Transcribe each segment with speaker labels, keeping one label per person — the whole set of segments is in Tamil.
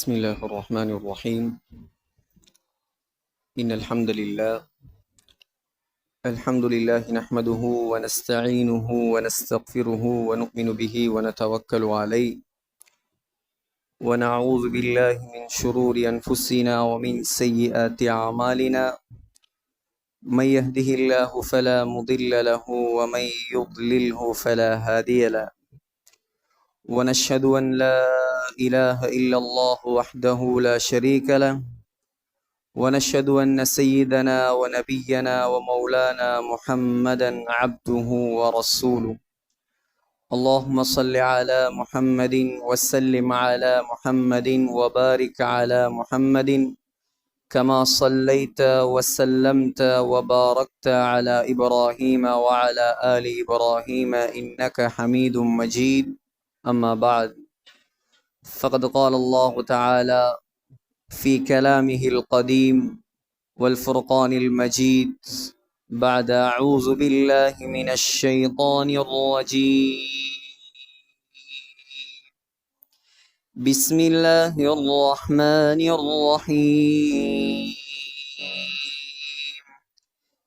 Speaker 1: بسم الله الرحمن الرحيم إن الحمد لله نحمده ونستعينه ونستغفره ونؤمن به ونتوكل عليه ونعوذ بالله من شرور أنفسنا ومن سيئات أعمالنا من يهده الله فلا مضل له ومن يضلله فلا هادي له ونشهد أن لا إله إلا الله وحده لا شريك له ونشهد أن سيدنا ونبينا ومولانا محمدا عبده ورسوله اللهم صل على محمد وسلم على محمد وبارك على محمد كما صليت وسلمت وباركت على إبراهيم وعلى آل إبراهيم إنك حميد مجيد أما بعد فقد قال الله تعالى في كلامه القديم والفرقان المجيد بعد أعوذ بالله من الشيطان الرجيم بسم الله الرحمن الرحيم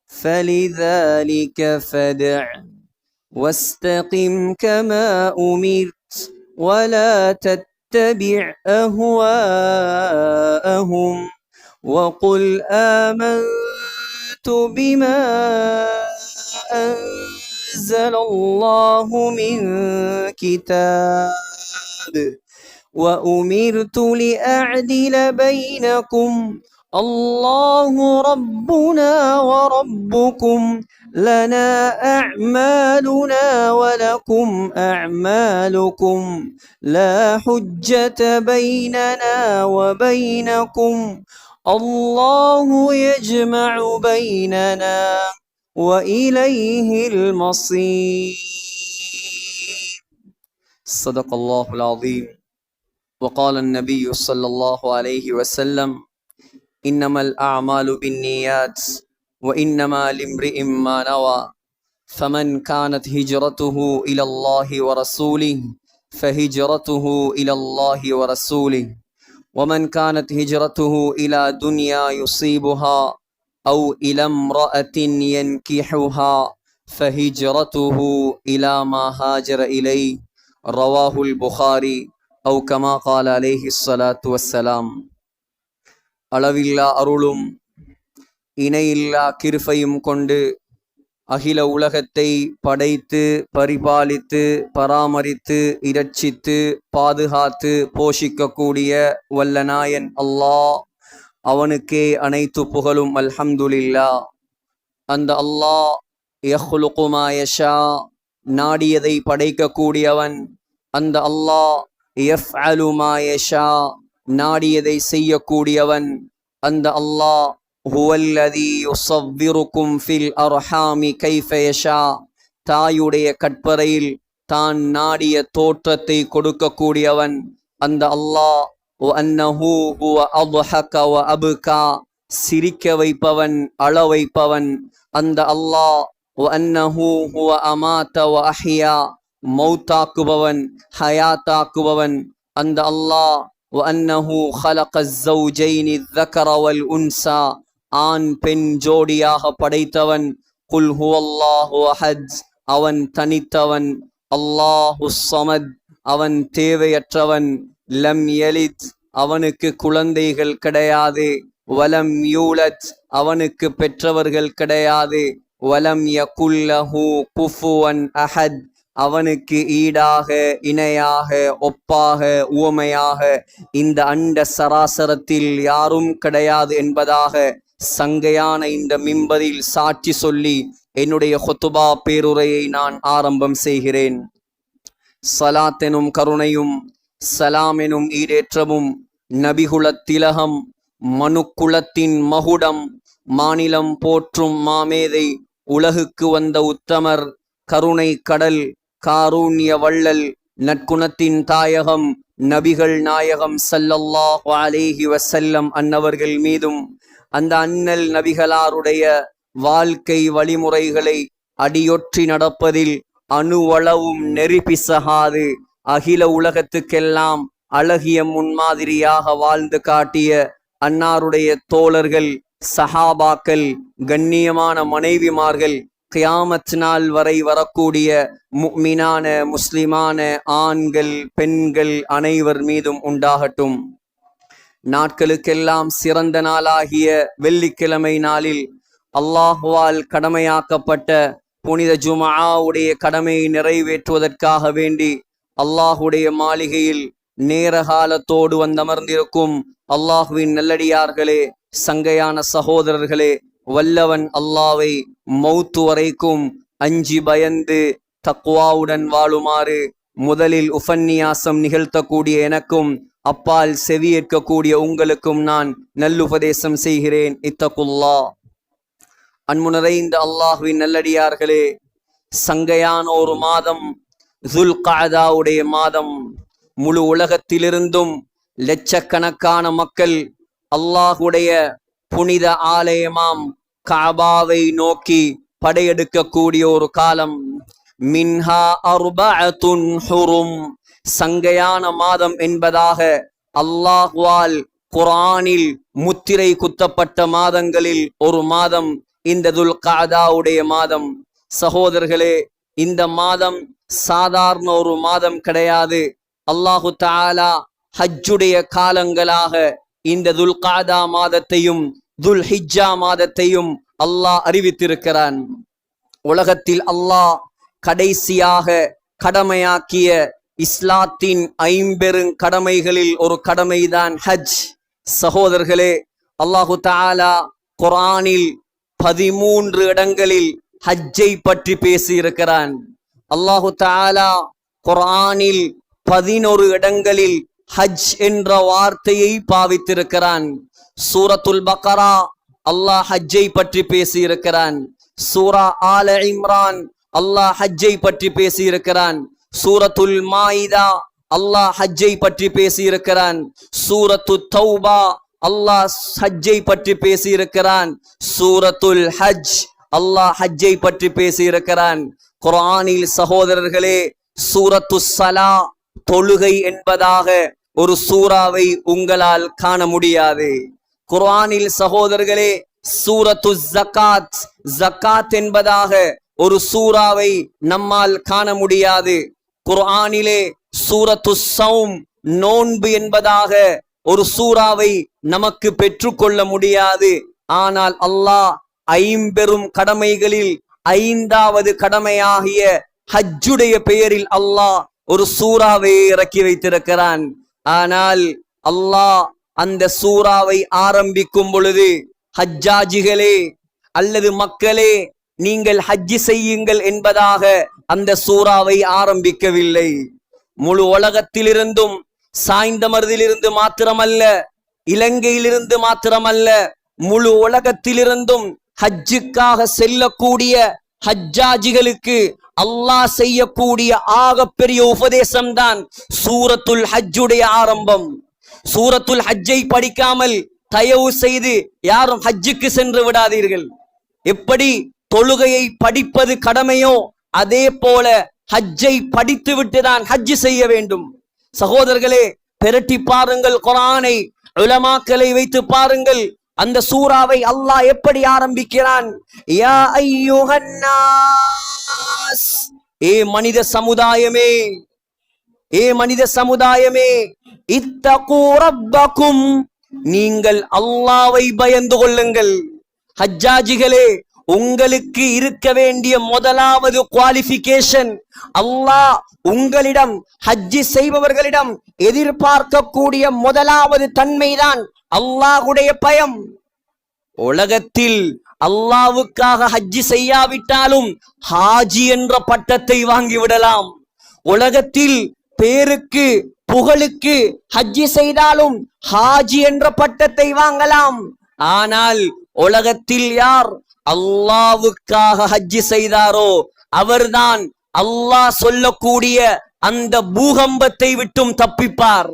Speaker 1: فلذلك فادع واستقم كما أمرت ولا تتبع أهواءهم وقل آمنت بما أنزل الله من كتاب وأمرت لأعدل بينكم الله ربنا وربكم لنا أعمالنا ولكم أعمالكم لا حجة بيننا وبينكم الله يجمع بيننا وإليه المصير صدق الله العظيم وقال النبي صلى الله عليه وسلم إنما الأعمال بالنيات وإنما لامرئ ما نوى فمن كانت هجرته إلى الله ورسوله فهجرته إلى الله ورسوله ومن كانت هجرته إلى دنيا يصيبها أو إلى امرأة ينكحها فهجرته إلى ما هاجر إليه رواه البخاري أو كما قال عليه الصلاة والسلام அளவில்லா அருளும் இணையில்லா கிருபையும் கொண்டு அகில உலகத்தை படைத்து பரிபாலித்து பராமரித்து இரட்சித்து பாதுகாத்து போஷிக்கக்கூடிய வல்லநாயன் அல்லாஹ் அவனுக்கே அனைத்து புகழும் அல்ஹம்துலில்லாஹ். அந்த அல்லாஹ் யஹ்லுகு மா யஷா நாடியதை படைக்கக்கூடியவன். அந்த அல்லாஹ் யஃஅலு மா யஷா நாடியதை செய்யக்கூடியவன். அந்த அல்லாஹ் ஹுவல்லதி யுஸவ்விருக்கும் ஃபில் அர்ஹாமி கைஃப யஷா தாயுடைய கற்பறையில் தான் நாடிய தோற்றத்தை கொடுக்கக்கூடியவன். அந்த அல்லாஹ் வ அன்னஹு ஹுவ அத்ஹக வ அப்கா சிரிக்க வைப்பவன் அழ வைப்பவன். அந்த அல்லாஹ் வ அன்னஹு ஹுவ அமாத வ அஹ்யா மௌத்தாக்குபவன் ஹயாத்தாக்குபவன். அந்த அல்லாஹ் وأنه خلق الزوجين الذكر والأنثى ஆண் பெண் ஜோடியாக படைத்தவன். குல் ஹுவல்லாஹு அஹத் அவன் தனித்தவன். அல்லாஹு ஸமத் அவன் தேவையற்றவன். லம் யலித் அவனுக்கு குழந்தைகள் கிடையாது. வலம் யூலத் அவனுக்கு பெற்றவர்கள் கிடையாது. வலம் யகுல் லஹு குஃபுவன் அஹத் அவனுக்கு ஈடாக இணையாக ஒப்பாக உவமையாக இந்த அண்ட சராசரத்தில் யாரும் கிடையாது என்பதாக சங்கையான இந்த மிம்பரில் சாட்சி சொல்லி என்னுடைய ஹுத்துபா பேருரையை நான் ஆரம்பம் செய்கிறேன். ஸலாத் எனும் கருணையும் சலாம் எனும் ஈடேற்றமும் நபிகுலத் திலகம் மனுக்குலத்தின் மகுடம் மாநிலம் போற்றும் மாமேதை உலகுக்கு வந்த உத்தமர் கருணை கடல் காரூண்ய வள்ளல் நற்குணத்தின் தாயகம் நபிகள் நாயகம் ஸல்லல்லாஹு அலைஹி வஸல்லம் அன்னவர்கள் மீதும் அந்த அண்ணல் நபிகளாருடைய வாழ்க்கை வழிமுறைகளை அடியொற்றி நடப்பதில் அணுவளவும் நெறி பிசகாது அகில உலகத்துக்கெல்லாம் அழகிய முன்மாதிரியாக வாழ்ந்து காட்டிய அன்னாருடைய தோழர்கள், சஹாபாக்கள், கண்ணியமான மனைவிமார்கள், கியாமத் நாள் வரை வரக்கூடிய முஃமினான முஸ்லிமான ஆண்கள் பெண்கள் அனைவர் மீதும் உண்டாகட்டும். நாட்களுக்கெல்லாம் சிறந்த நாளாகிய வெள்ளிக்கிழமை நாளில் அல்லாஹுவால் கடமையாக்கப்பட்ட புனித ஜும்ஆவுடைய கடமையை நிறைவேற்றுவதற்காக வேண்டி அல்லாஹுடைய மாளிகையில் நேரகாலத்தோடு வந்தமர்ந்திருக்கும் அல்லாஹுவின் நல்லடியார்களே, சங்கையான சகோதரர்களே, வல்லவன் அல்லாவை மௌத்து வரைக்கும் அஞ்சி பயந்து தக்வாவுடன் வாழுமாறு முதலில் உபன்னியாசம் நிகழ்த்தக்கூடிய எனக்கும் அப்பால் செவியேற்கக்கூடிய உங்களுக்கும் நான் நல்லுபதேசம் செய்கிறேன். இத்தகுல்லா. அன்பு நிறைந்த அல்லாஹுவின் நல்லடியார்களே, சங்கையான ஒரு மாதம் துல்காதாவுடைய மாதம். முழு உலகத்திலிருந்தும் லட்சக்கணக்கான மக்கள் அல்லாஹுடைய புனித ஆலயமாம் கஅபாவை நோக்கி படையெடுக்கக்கூடிய ஒரு காலம். மின்ஹா அர்பஅத்துன் ஹுரும், சங்கையான மாதம் என்பதாக அல்லாஹ்வால் குர்ஆனில் முத்திரை குத்தப்பட்ட மாதங்களில் ஒரு மாதம் இந்த துல்காதாவுடைய மாதம். சகோதரர்களே, இந்த மாதம் சாதாரண ஒரு மாதம் கிடையாது. அல்லாஹு தஆலா ஹஜ்ஜுடைய காலங்களாக இந்த துல்காதா மாதத்தையும் துல்ஹிஜ்ஜா மாதத்தையும் அல்லாஹ் அறிவித்திருக்கிறான். உலகத்தில் அல்லாஹ் கடைசியாக கடமையாக்கிய இஸ்லாத்தின் ஐம்பெரும் கடமைகளில் ஒரு கடமைதான் ஹஜ். சகோதரர்களே, அல்லாஹு தஆலா குர்ஆனில் 13 இடங்களில் ஹஜ்ஜை பற்றி பேசியிருக்கிறான். அல்லாஹு தஆலா குர்ஆனில் 11 இடங்களில் ஹஜ் என்ற வார்த்தையை பாவித்திருக்கிறான். சூரத்துல் பக்ரா அல்லாஹ் ஹஜ்ஜை பற்றி பேசியிருக்கிறான். சூரா ஆல இம்ரான் அல்லாஹ் ஹஜ்ஜை பற்றி பேசியிருக்கிறான். சூரத்துல் மாயிதா அல்லாஹ் ஹஜ்ஜை பற்றி பேசியிருக்கிறான். சூரத்து தௌபா அல்லாஹ் ஹஜ்ஜை பற்றி பேசியிருக்கிறான். சூரத்துல் ஹஜ் அல்லாஹ் ஹஜ்ஜை பற்றி பேசியிருக்கிறான். குர்ஆனில் சகோதரர்களே, சூரத்து ஸலா தொழுகை என்பதாக ஒரு சூறாவை உங்களால் காண முடியாது. குர்ஆனில் சகோதரர்களே, சூரத்து ஜகாத், ஜகாத் என்பதாக ஒரு சூறாவை நம்மால் காண முடியாது. குர்ஆனிலே சூரத்து ஸௌம், நோன்பு என்பதாக ஒரு சூறாவை நமக்கு பெற்றுக்கொள்ள முடியாது. ஆனால் அல்லாஹ் ஐம்பெரும் கடமைகளில் 5வது கடமையாகிய ஹஜ்ஜுடைய பெயரில் அல்லாஹ் ஒரு சூறாவை இறக்கி வைத்திருக்கிறான். ஆனால் அல்லாஹ் அந்த சூறாவை ஆரம்பிக்கும் பொழுது, ஹஜ்ஜாஜிகளே அல்லது மக்களே, நீங்கள் ஹஜ்ஜி செய்யுங்கள் என்பதாக அந்த சூறாவை ஆரம்பிக்கவில்லை. முழு உலகத்திலிருந்தும், சாய்ந்தமருதிலிருந்து மாத்திரமல்ல, இலங்கையிலிருந்து மாத்திரமல்ல, முழு உலகத்திலிருந்தும் ஹஜ்ஜுக்காக செல்லக்கூடிய ஹஜ்ஜாஜிகளுக்கு அல்லாஹ் செய்யக்கூடிய ஆகப்பெரிய உபதேசம் தான் சூரத்துல் ஹஜ்ஜுடைய ஆரம்பம். சூரத்துல் ஹஜ்ஜை படிக்காமல் தயவு செய்து யாரும் ஹஜ்ஜுக்கு சென்று விடாதீர்கள். எப்படி தொழுகையை படிப்பது கடமையோ அதே போல ஹஜ்ஜை படித்து விட்டுதான் ஹஜ் செய்ய வேண்டும். சகோதரர்களே, பெரட்டி பாருங்கள் குர்ஆனை, உலமாக்களை வைத்து பாருங்கள். அந்த சூறாவை அல்லாஹ் எப்படி ஆரம்பிக்கிறான்? யா அய்யுஹன் நாஸ், ஏ மனித சமுதாயமே, ஏ மனித சமுதாயமே, இத்தகு ரப்பக்கும், நீங்கள் அல்லாஹ்வை பயந்து கொள்ளுங்கள். ஹஜ்ஜாஜிகளே, உங்களுக்கு இருக்க வேண்டிய முதலாவது குவாலிஃபிகேஷன், அல்லாஹ் உங்களிடம் ஹஜ்ஜி செய்பவர்களிடம் எதிர்பார்க்கக்கூடிய முதலாவது தன்மைதான் அல்லாஹ்வுடைய பயம். உலகத்தில் அல்லாஹ்வுக்காக ஹஜ்ஜி செய்யாவிட்டாலும் ஹாஜி என்ற பட்டத்தை வாங்கிவிடலாம். உலகத்தில் பேருக்கு புகழுக்கு ஹஜ்ஜி செய்தாலும் ஹாஜி என்ற பட்டத்தை வாங்கலாம். ஆனால் உலகத்தில் யார் அல்லாஹ்வுக்காக ஹஜ்ஜி செய்தாரோ அவர்தான் அல்லாஹ் சொல்லக்கூடிய அந்த பூகம்பத்தை விட்டும் தப்பிப்பார்.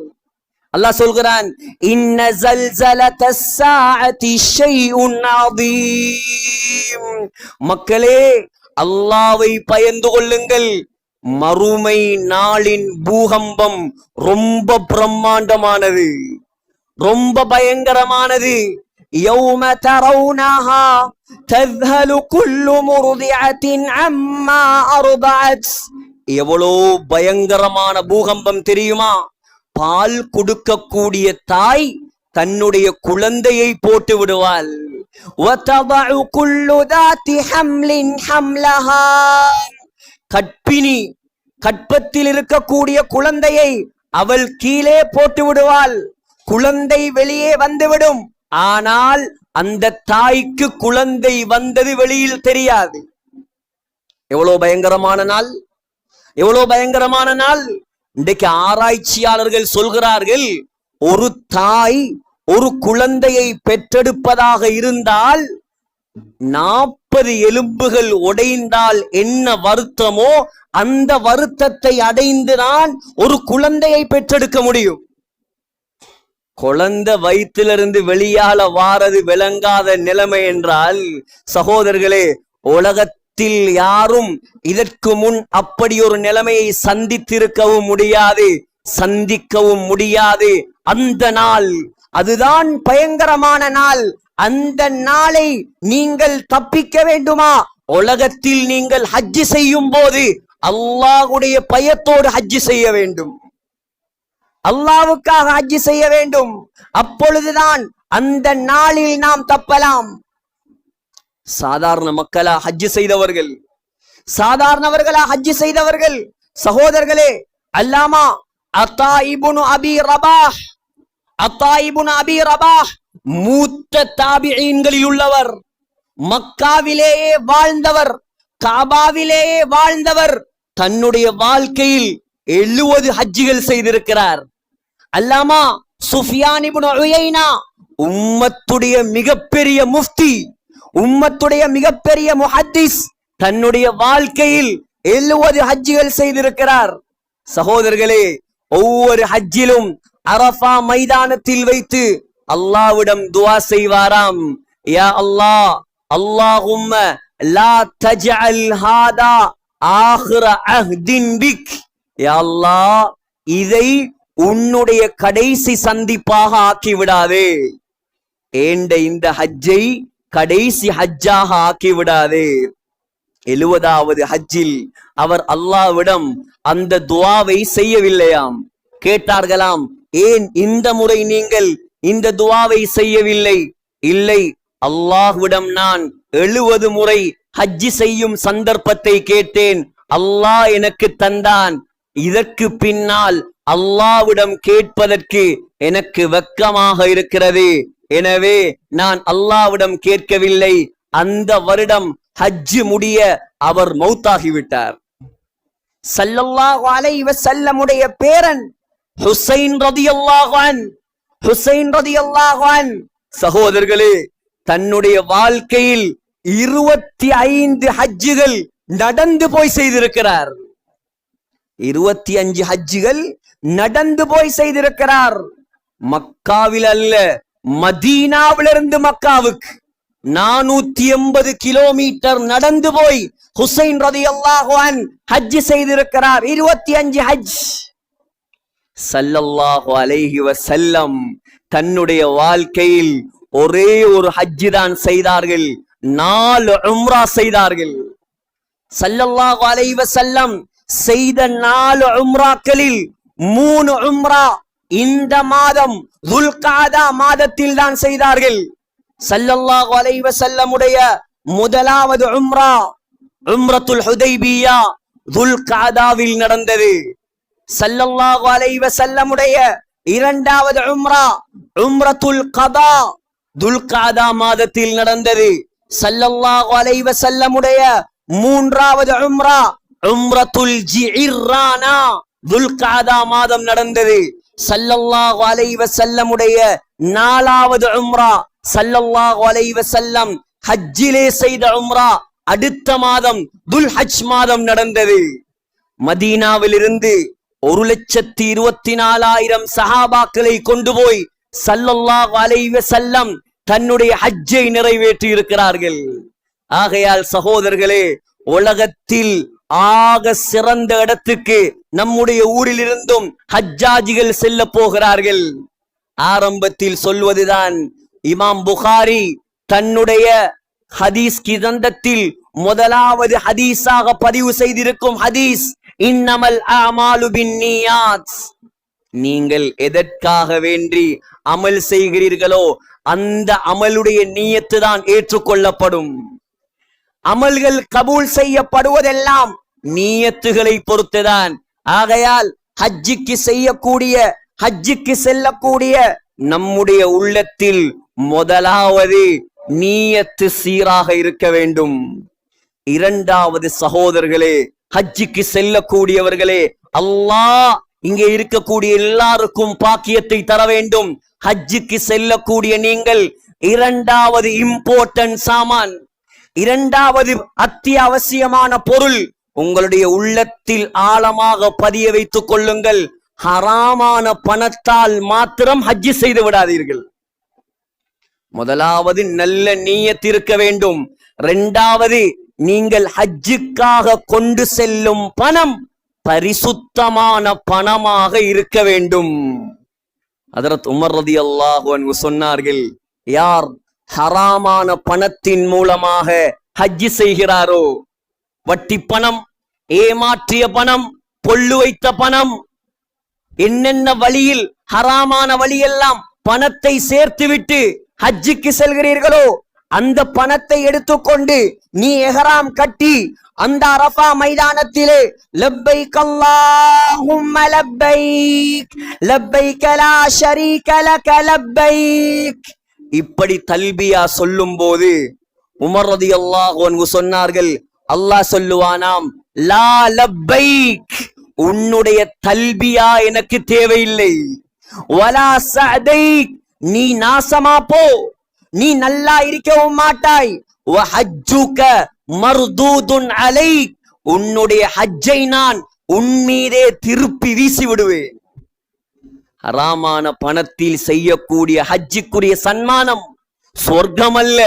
Speaker 1: அல்லாஹ் சொல்கிறான், இன்ன ஸல்ஸலத்தஸ் ஸாஅத்தி ஷைஉன் அதீம். மக்களே, அல்லாஹ்வை பயந்து கொள்ளுங்கள். மறுமை நாளின் பூகம்பம் ரொம்ப பிரம்மாண்டமானது, ரொம்ப பயங்கரமானது. யௌம தரவுனஹா தذهل كل مرضعة عما أرضعت. எவ்வளோ பயங்கரமான பூகம்பம் தெரியுமா? பால் கொடுக்கக்கூடிய தாய் தன்னுடைய குழந்தையை போட்டு விடுவாள். وَتَضَعُ كُلُّ ذَاتِ حَمْلٍ حَمْلَهَا. கற்பிணி கற்பத்தில் இருக்கக்கூடிய குழந்தையை அவள் கீழே போட்டு விடுவாள். குழந்தை வெளியே வந்துவிடும். ஆனால் அந்த தாய்க்கு குழந்தை வந்தது வெளியில் தெரியாது. எவ்வளவு பயங்கரமான நாள், எவ்வளவு பயங்கரமான நாள். இன்றைக்கு ஆராய்ச்சியாளர்கள் சொல்கிறார்கள், ஒரு தாய் ஒரு குழந்தையை பெற்றெடுப்பதாக இருந்தால் 40 எலும்புகள் உடைந்தால் என்ன வருத்தமோ அந்த வருத்தத்தை அடைந்துதான் ஒரு குழந்தையை பெற்றெடுக்க முடியும். குழந்தை வயிற்றிலிருந்து வெளியால வாரது விளங்காத நிலைமை என்றால், சகோதரர்களே, உலகத்தில் யாரும் இதற்கு முன் அப்படி ஒரு நிலைமையை சந்தித்திருக்கவும் முடியாது, சந்திக்கவும் முடியாது. அந்த நாள், அதுதான் பயங்கரமான நாள். அந்த நாளை நீங்கள் தப்பிக்க வேண்டுமா? உலகத்தில் நீங்கள் ஹஜ்ஜி செய்யும் போது அல்லாஹ்வுடைய பயத்தோடு ஹஜ்ஜி செய்ய வேண்டும், அல்லாஹ்வுக்காக ஹஜ்ஜி செய்ய வேண்டும். அப்பொழுதுதான் அந்த நாளில் நாம் தப்பலாம். சாதாரண மக்களா ஹஜ்ஜி செய்தவர்கள், சாதாரணவர்களா ஹஜ்ஜி செய்தவர்கள்? சகோதரர்களே, அல்லாமா அத்தா இப்னு அபி ரபாஹ், அத்தா இப்னு அபி ரபாஹ் மூத்த தாபிஈன்களில் உள்ளவர், மக்காவிலேயே வாழ்ந்தவர், காபாவிலேயே வாழ்ந்தவர். தன்னுடைய வாழ்க்கையில் 70 ஹஜ்ஜிகள் செய்திருக்கிறார். அல்லாமா சுஃபியான் இப்னு உயைனா உம்மத்துடைய மிகப்பெரிய முஃப்தி, உம்மத்துடைய மிகப்பெரிய முஹத்திஸ், தன்னுடைய வாழ்க்கையில் 70 ஹஜ்ஜிகள் செய்திருக்கிறார். சகோதரர்களே, ஒவ்வொரு ஹஜ்ஜிலும் அரஃபா மைதானத்தில் வைத்து அல்லாஹ்விடம் துஆ செய்வாராம். யா அல்லாஹ், அல்லாஹும்ம லா தஜ்அல் ஹாதா ஆகிர அஹ்தின் பிக். யா அல்லாஹ், இதை உன்னுடைய கடைசி சந்திப்பாக ஆக்கி விடாதே, ஏண்ட இந்த ஹஜ்ஜை கடைசி ஹஜ்ஜாக ஆக்கி விடாதே. 70வது ஹஜ்ஜில் அவர் அல்லாஹ்விடம் அந்த துஆவை செய்யவில்லையாம். கேட்டார்களாம், ஏன் இந்த முறை நீங்கள் இந்த துஆவை செய்யவில்லை? இல்லை, அல்லாஹ்விடம் நான் 70 முறை ஹஜ்ஜி செய்யும் சந்தர்ப்பத்தை கேட்டேன், அல்லாஹ் எனக்கு தந்தான். இதற்கு பின்னால் அல்லாஹ்விடம் கேட்பதற்கு எனக்கு வெட்கமாக இருக்கிறது. எனவே நான் அல்லாஹ்விடம் கேட்கவில்லை. அந்த வருடம் ஹஜ்ஜு முடிய அவர் மௌத்தாகிவிட்டார். ஸல்லல்லாஹு அலைஹி வஸல்லமுடைய பேரன் ஹுசைன் ரலியல்லாஹு அன்ஹு, ஹுசைன் ரலியல்லாஹு அன்ஹு, சகோதரர்களே, தன்னுடைய வாழ்க்கையில் 25 ஹஜ்ஜுகள் நடந்து போய் செய்திருக்கிறார். 25 ஹஜ்ஜுகள் நடந்து போய் செய்திருக்கிறார். மக்காவில் அல்ல, மதீனாவிலிருந்து மக்காவுக்கு 480 கிலோமீட்டர் நடந்து போய் ஹுசைன் ரலியல்லாஹு அன்ஹு ஹஜ் செய்திருக்கிறார். 25 ஹஜ். ஸல்லல்லாஹு அலைஹி வஸல்லம் தன்னுடைய வாழ்க்கையில் ஒரே ஒரு ஹஜ் தான் செய்தார்கள், 4 உம்ரா செய்தார்கள். ஸல்லல்லாஹு அலைஹி வஸல்லம் செய்த 4 உம்ராக்களில் 3 உம்ரா இந்த மாதம் துல்காதா மாதத்தில் தான் செய்தார்கள். ஸல்லல்லாஹு அலைஹி வஸல்லமுடைய முதலாவது உம்ரா உம்ரத்துல் ஹுதைபியா துல்காதாவில் நடந்தது. ஸல்லல்லாஹு அலைஹி வஸல்லமுடைய இரண்டாவது உம்ரா உம்ரத்துல் கதா துல்காதா மாதத்தில் நடந்தது. ஸல்லல்லாஹு அலைஹி வஸல்லமுடைய மூன்றாவது உம்ரா உம்ரத்துல் ஜிஇர்ரானா துல்காதா மாதம் நடந்தது. ஸல்லல்லாஹு அலைஹி வஸல்லமுடைய நாலாவது உம்ரா ஸல்லல்லாஹு அலைஹி வஸல்லம் ஹஜ்ஜிலே செய்த உம்ரா அடுத்த மாதம் துல்ஹஜ் மாதம் நடந்தது. மதீனாவில் இருந்து 1,24,000 சஹாபாக்களை கொண்டு போய் ஸல்லல்லாஹு அலைஹி வஸல்லம் தன்னுடைய ஹஜ்ஜை நிறைவேற்றி இருக்கிறார்கள். ஆகையால் சகோதரர்களே, உலகத்தில் ஆக சிறந்த இடத்துக்கு நம்முடைய ஊரில் இருந்தும் ஹஜ்ஜாஜிகள் செல்ல போகிறார்கள். ஆரம்பத்தில் சொல்வதுதான் இமாம் புகாரி தன்னுடைய ஹதீஸ் கிரந்தத்தில் முதலாவது ஹதீஸாக பதிவு செய்திருக்கும் ஹதீஸ், இன்னமல் அமாலு பின்னியாத். நீங்கள் எதற்காக வேண்டி அமல் செய்கிறீர்களோ அந்த அமலுடைய நியத்து தான் ஏற்றுக்கொள்ளப்படும். அமல்கள் கபூல் செய்யப்படுவதெல்லாம் நியத்துகளை பொறுத்துதான். ஆகையால் ஹஜ்ஜுக்கு செல்லக்கூடிய நம்முடைய உள்ளத்தில் முதலாவது நியத்து சீராக இருக்க வேண்டும். இரண்டாவது சகோதரர்களே, ஹஜ்ஜுக்கு செல்லக்கூடியவர்களே, அல்லாஹ் இங்கே இருக்கக்கூடிய எல்லாருக்கும் பாக்கியத்தை தர வேண்டும். ஹஜ்ஜுக்கு செல்லக்கூடிய நீங்கள் இரண்டாவது இம்பார்ட்டன்ட் சாமான், இரண்டாவது அத்தியாவசியமான பொருள் உங்களுடைய உள்ளத்தில் ஆழமாக பதிய வைத்துக் கொள்ளுங்கள். ஹராமான பணத்தால் மாத்திரம் ஹஜ்ஜு செய்து விடாதீர்கள். முதலாவது நல்ல நியத் இருக்க வேண்டும். இரண்டாவது, நீங்கள் ஹஜ்ஜுக்காக கொண்டு செல்லும் பணம் பரிசுத்தமான பணமாக இருக்க வேண்டும். ஹஜ்ரத் உமர் ரலியல்லாஹு அன்ஹு சொன்னார்கள், யார் ஹராமான பணத்தின் மூலமாக ஹஜ்ஜு செய்கிறாரோ, வட்டி பணம், ஏமாற்றிய பணம், பொல்லு வைத்த பணம், என்னென்ன வழியில் ஹராமான வழியெல்லாம் பணத்தை சேர்த்துவிட்டு ஹஜ்ஜுக்கு செல்கிறீர்களோ, அந்த பணத்தை எடுத்துக்கொண்டு நீ எஹ்ராம் கட்டி அந்த அரஃபா மைதானத்திலே லப்பைக் அல்லாஹும்ம லப்பைக் லப்பைக் லா ஷரீக லக லப்பைக் இப்படி தல்பியா சொல்லும் போது உமர் ரலியல்லாஹு அன்ஹு சொன்னார்கள், அல்லாஹ் சொல்லுவானாம், லா லப்பைக், உன்னுடைய தல்பியா எனக்கு தேவையில்லை. வலா சஅதைக், நீ நாசமா போ, நீ நல்லா இருக்கவும் மாட்டாய். வஹஜ்ஜுக மர்தூதுன் அலைக், உன்னுடைய ஹஜ்ஜை நான் உன் மீதே திருப்பி வீசி விடுவேன். ஹராமான பணத்தில் செய்யக்கூடிய ஹஜ்ஜுக்குரிய சன்மானம் சொர்க்கம் அல்ல.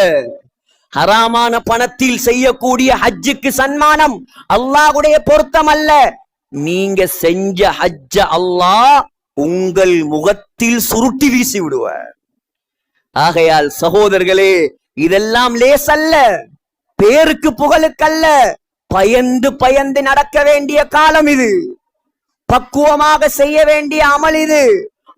Speaker 1: ஹராமான பணத்தில் செய்யக்கூடிய ஹஜ்ஜுக்கு சன்மானம் அல்லாஹ்வுடைய பொருத்தம் அல்ல. நீங்க செஞ்ச ஹஜ்ஜ அல்லாஹ் உங்கள் முகத்தில் சுருட்டி வீசி விடுவார். ஆகையால் சகோதரர்களே, இதெல்லாம் லேசல்ல, பேருக்கு புகழுக்கல்ல, பயந்து பயந்து நடக்க வேண்டிய காலம் இது. பக்குவமாக செய்ய வேண்டிய அமல் இது.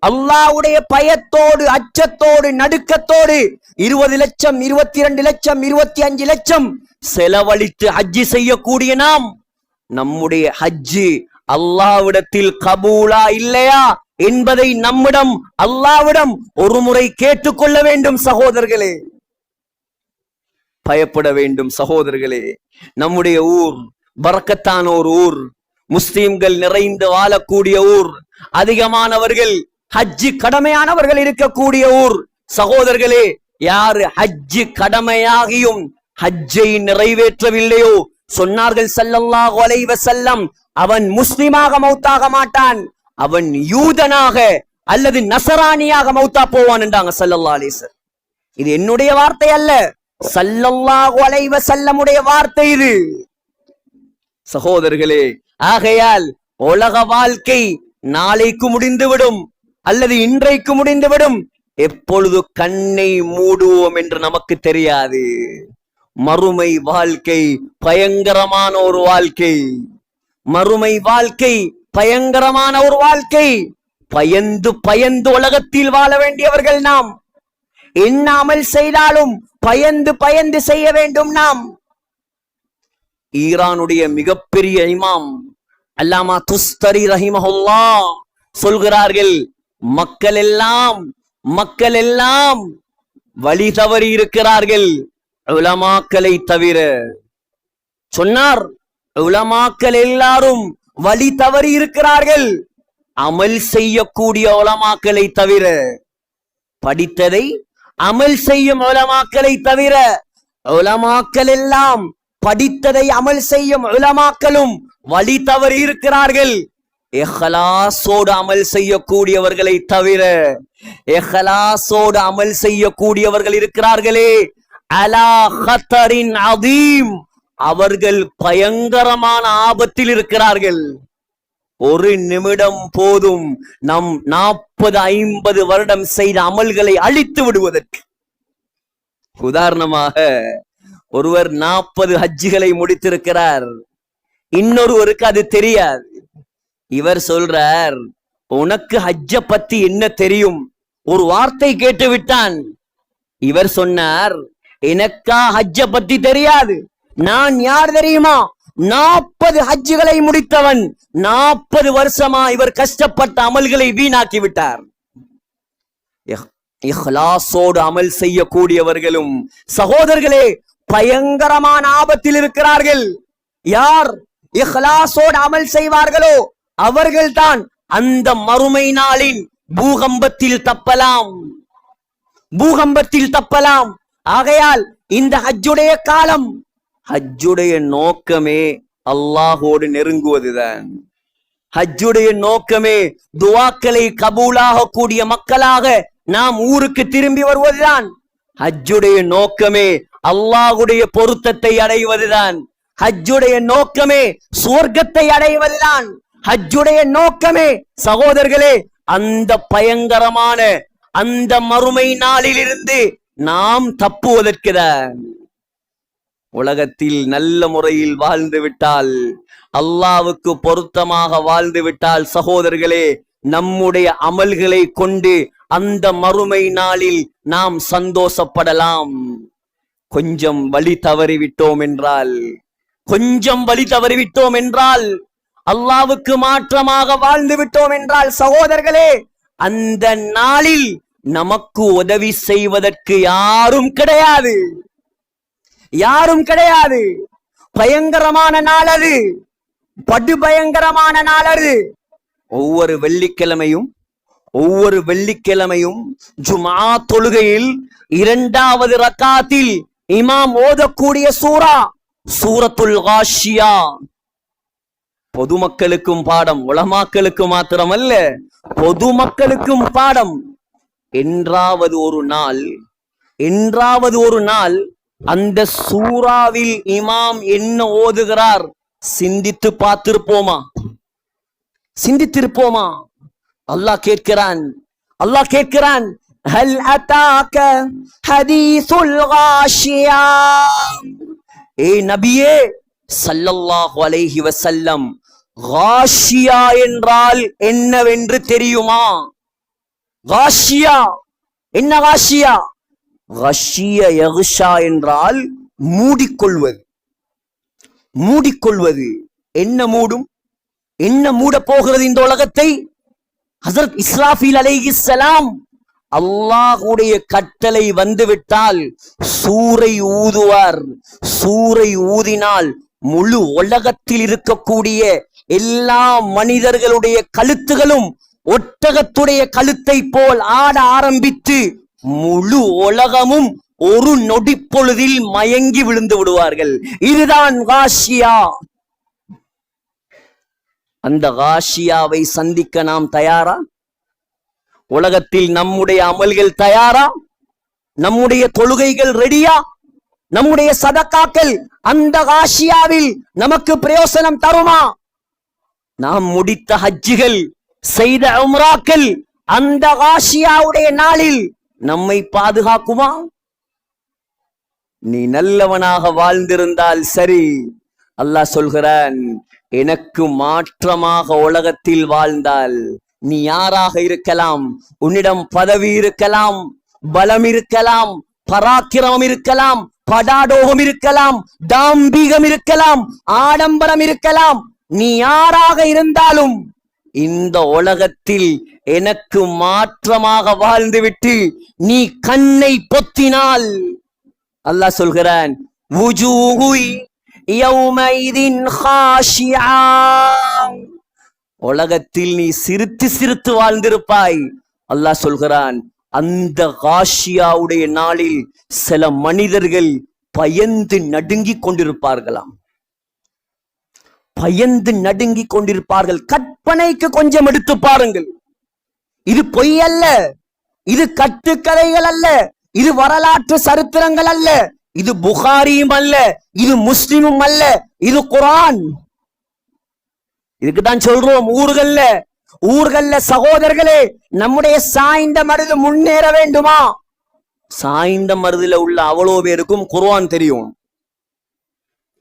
Speaker 1: அல்லாஹ்வுடைய பயத்தோடு, அச்சத்தோடு, நடுக்கத்தோடு 20 லட்சம், 22 லட்சம், 25 லட்சம் செலவழித்து ஹஜ்ஜி செய்யக்கூடிய நாம், நம்முடைய ஹஜ்ஜி அல்லாஹ்விடத்தில் கபூலா இல்லையா என்பதை நம்மிடம் அல்லாஹ்விடம் ஒரு முறை கேட்டுக்கொள்ள வேண்டும் சகோதரர்களே. பயப்பட வேண்டும் சகோதரர்களே. நம்முடைய ஊர் பரக்கத்தான ஒரு ஊர், முஸ்லிம்கள் நிறைந்து வாழக்கூடிய ஊர், அதிகமானவர்கள் ஹஜ்ஜி கடமையானவர்கள் இருக்கக்கூடிய ஊர். சகோதரர்களே, யாரு ஹஜ்ஜி கடமையாகியும் ஹஜ்ஜை நிறைவேற்றவில்லையோ, சொன்னார்கள் ஸல்லல்லாஹு அலைஹி வஸல்லம், அவன் முஸ்லிமாக மௌத்தாக மாட்டான், அவன் யூதனாக அல்லது நசரானியாக மௌத்தா போவான் என்றாங்க ஸல்லல்லாஹு அலைஹி வஸல்லம். இது என்னுடைய வார்த்தை அல்ல, ஸல்லல்லாஹு அலைஹி வஸல்லமுடைய வார்த்தை இது சகோதரர்களே. ஆகையால் உலக வாழ்க்கை நாளைக்கு முடிந்துவிடும் அல்லது இன்றைக்கு முடிந்துவிடும். எப்பொழுது கண்ணை மூடுவோம் என்று நமக்கு தெரியாது. மறுமை வாழ்க்கை பயங்கரமான ஒரு வாழ்க்கை. மறுமை வாழ்க்கை பயங்கரமான ஒரு வாழ்க்கை. பயந்து பயந்து உலகத்தில் வாழ வேண்டியவர்கள் நாம். என்ன அமல் செய்தாலும் பயந்து பயந்து செய்ய வேண்டும் நாம். ஈரானுடைய மிகப்பெரிய இமாம் அல்லாமா துஸ்தரி ரஹிமஹுல்லாஹ் சொல்கிறார்கள், மக்கள் எல்லாம் வழி தவறி இருக்கிறார்கள் உலமாக்களை தவிர. சொன்னார், உலமாக்கள் எல்லாரும் வழி தவறி இருக்கிறார்கள் அமல் செய்யக்கூடிய உலமாக்களை தவிர. படித்ததை அமல் செய்யும் உலமாக்களை தவிர. உலமாக்கள் எல்லாம் படித்ததை அமல் செய்யும் உலமாக்களும் வழி தவறி இருக்கிறார்கள் இஹ்லாஸோடு அமல் செய்யக்கூடியவர்களை தவிர. இஹ்லாஸோடு அமல் செய்யக்கூடியவர்கள் இருக்கிறார்களே, அலா ஹத்தரின் அதீம், அவர்கள் பயங்கரமான ஆபத்தில் இருக்கிறார்கள். ஒரு நிமிடம் போதும் நம் 40-50 வருடம் செய்த அமல்களை அழித்து விடுவதற்கு. உதாரணமாக, ஒருவர் 40 ஹஜ்ஜுகளை முடித்திருக்கிறார், இன்னொருவருக்கு அது தெரியாது. இவர் சொல்றார், உனக்கு ஹஜ்ஜ பத்தி என்ன தெரியும்? ஒரு வார்த்தை கேட்டு விட்டான். இவர் சொன்னார், எனக்கா ஹஜ்ஜ பத்தி தெரியாது, நான் யார் தெரியுமா? 40 ஹஜ்ஜுகளை முடித்தவன். 40 வருஷமா இவர் கஷ்டப்பட்ட அமல்களை வீணாக்கி விட்டார். இஹ்லாஸோடு அமல் செய்யக்கூடியவர்களும் சகோதரர்களே பயங்கரமான ஆபத்தில் இருக்கிறார்கள். யார் இஹ்லாஸோடு அமல் செய்வார்களோ அவர்கள்தான் அந்த மறுமை நாளின் பூகம்பத்தில் தப்பலாம், பூகம்பத்தில் தப்பலாம். ஆகையால் இந்த ஹஜ்ஜுடைய காலம், ஹஜ்ஜுடைய நோக்கமே அல்லாஹோடு நெருங்குவதுதான். ஹஜ்ஜுடைய நோக்கமே துஆக்களை கபூலாக கூடிய மக்களாக நாம் ஊருக்கு திரும்பி வருவதுதான். ஹஜ்ஜுடைய நோக்கமே அல்லாஹ்வுடைய பொருத்தத்தை அடைவதுதான். ஹஜ்ஜுடைய நோக்கமே சுவர்க்கத்தை அடைவதுதான். ஹஜ்ஜுடைய நோக்கமே சகோதரர்களே அந்த பயங்கரமான அந்த மறுமை நாளிலிருந்து நாம் தப்புவதற்குதான். உலகத்தில் நல்ல முறையில் வாழ்ந்து விட்டால், அல்லாஹ்வுக்கு பொருத்தமாக வாழ்ந்து விட்டால் சகோதரர்களே, நம்முடைய அமல்களை கொண்டு அந்த மறுமை நாளில் நாம் சந்தோஷப்படலாம். கொஞ்சம் வழி தவறிவிட்டோம் என்றால், கொஞ்சம் வழி தவறிவிட்டோம் என்றால், அல்லாஹ்வுக்கு மாற்றமாக வாழ்ந்து விட்டோம் என்றால் சகோதரர்களே, அந்த நாளில் நமக்கு உதவி செய்வதற்கு யாரும் கிடையாது, யாரும் கிடையாது. பயங்கரமான நாள் அது, படுபயங்கரமான நாள் அது. ஒவ்வொரு வெள்ளிக்கிழமையும் ஜுமா தொழுகையில் 2வது ரக்காத்தில் இமாம் ஓதக்கூடிய சூரா சூரத்துல் காஷியா. பொதுமக்களுக்கும் பாடம், உலமாக்களுக்கு மாத்திரமல்ல, பொதுமக்களுக்கும் பாடம். என்றாவது ஒரு நாள் அந்த சூறாவில் இமாம் என்ன ஓதுகிறார் சிந்தித்து பார்த்திருப்போமா? சிந்தித்திருப்போமா? அல்லாஹ் கேட்கிறான், ஹல் அதாக ஹதீசுல் காஷியா. ஏ நபியே ஸல்லல்லாஹு அலைஹி வஸல்லம், காஷியா என்றால் என்னவென்று தெரியுமா? காஷியா என்ன? காஷியா கஷிய யக்ஷா என்றால் மூடிக்கொள்வது. என்ன மூடும்? என்ன மூட போகிறது இந்த உலகத்தை? ஹஸரத் இஸ்ராஃபீல் அலைஹிஸ்ஸலாம் அல்லாஹ்வுடைய கட்டளை வந்துவிட்டால் சூரை ஊதுவார். சூரை ஊதினால் முழு உலகத்தில் இருக்கக்கூடிய எல்லா மனிதர்களுடைய கழுத்துகளும் ஒட்டகத்துடைய கழுத்தை போல் ஆட ஆரம்பித்து முழு உலகமும் ஒரு நொடி பொழுதில் மயங்கி விழுந்து விடுவார்கள். இதுதான் காஷியா. அந்த காஷியாவை சந்திக்க நாம் தயாரா? உலகத்தில் நம்முடைய அமல்கள் தயாரா? நம்முடைய தொழுகைகள் ரெடியா? நம்முடைய சதக்காக்கள் அந்த காஷியாவில் நமக்கு பிரயோசனம் தருமா? நாம் முடித்த ஹஜ்ஜுகள், செய்த உம்ராக்கள் அந்த காஷியாவுடைய நாளில் நம்மை பாதுகாக்குமா? நீ நல்லவனாக வாழ்ந்திருந்தால் சரி. அல்லாஹ் சொல்கிறான், எனக்கு மாற்றமாக உலகத்தில் வாழ்ந்தால் நீ யாராக இருக்கலாம், உன்னிடம் பதவி இருக்கலாம், பலம் இருக்கலாம், பராக்கிரமம் இருக்கலாம், படாடோகம் இருக்கலாம், தாம்பீகம் இருக்கலாம், ஆடம்பரம் இருக்கலாம், நீ யாராக இருந்தாலும் இந்த உலகத்தில் எனக்கு மாற்றமாக வாழ்ந்துவிட்டு நீ கண்ணை பொத்தினால், அல்லாஹ் சொல்கிறான், உலகத்தில் நீ சிரித்து சிரித்து வாழ்ந்திருப்பாய். அல்லாஹ் சொல்கிறான், அந்த காஷியாவுடைய நாளில் சில மனிதர்கள் பயந்து நடுங்கிக் கொண்டிருப்பார்களாம். பயந்து நடுங்கிக் கொண்டிருப்பார்கள். கற்பனைக்கு கொஞ்சம் எடுத்து பாருங்கள். இது பொய் அல்ல, இது கட்டுக்கதைகள் அல்ல, இது வரலாற்று சரித்திரங்கள் அல்ல, இது புகாரியும் அல்ல, இது முஸ்லிமும் அல்ல, இது குர்ஆன். இதுக்குதான் சொல்றோம் ஊர்கள்ல சகோதரர்களே, நம்முடைய சாய்ந்த மருது முன்னேற வேண்டுமா? சாய்ந்த மருதுல உள்ள அவ்வளோ பேருக்கும் குர்ஆன் தெரியும்.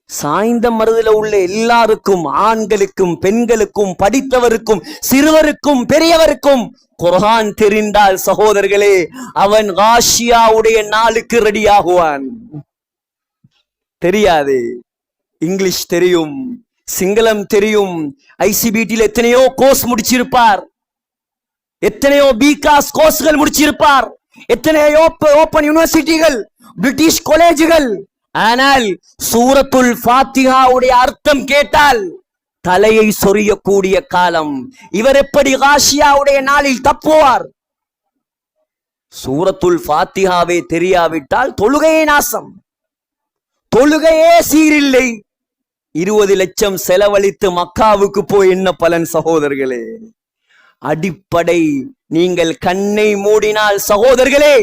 Speaker 1: சாய்ந்த மருதுல உள்ள எல்லாருக்கும், ஆண்களுக்கும் பெண்களுக்கும், படித்தவருக்கும் சிறுவருக்கும் பெரியவருக்கும் குர்ஆன் தெரிந்தால் சகோதரர்களே, அவன் காஷியாவுடைய நாளுக்கு ரெடி ஆகுவான். தெரியாது, இங்கிலீஷ் தெரியும், சிங்களம் தெரியும், ஐசிபிடியில் எத்தனையோ கோர்ஸ் முடிச்சிருப்பார், எத்தனையோ பிகாஸ் கோர்ஸ்கள் முடிச்சிருப்பார், எத்தனையோ ஓபன் யூனிவர்சிட்டிகள், பிரிட்டிஷ் காலேஜுகள். ஆனால் சூரத்துல் ஃபாத்திஹாவுடைய அர்த்தம் கேட்டால் தலையை சொரியக்கூடிய காலம். இவர் எப்படி காஷியாவுடைய நாளில் தப்புவார்? சூரத்துல் ஃபாத்திஹாவே தெரியாவிட்டால் தொழுகையே நாசம், தொழுகையே சீரில்லை. 20 லட்சம் செலவழித்து மக்காவுக்கு போய் என்ன பலன் சகோதரர்களே? அடிப்படை நீங்கள் கண்ணை மூடினால் சகோதரர்களே,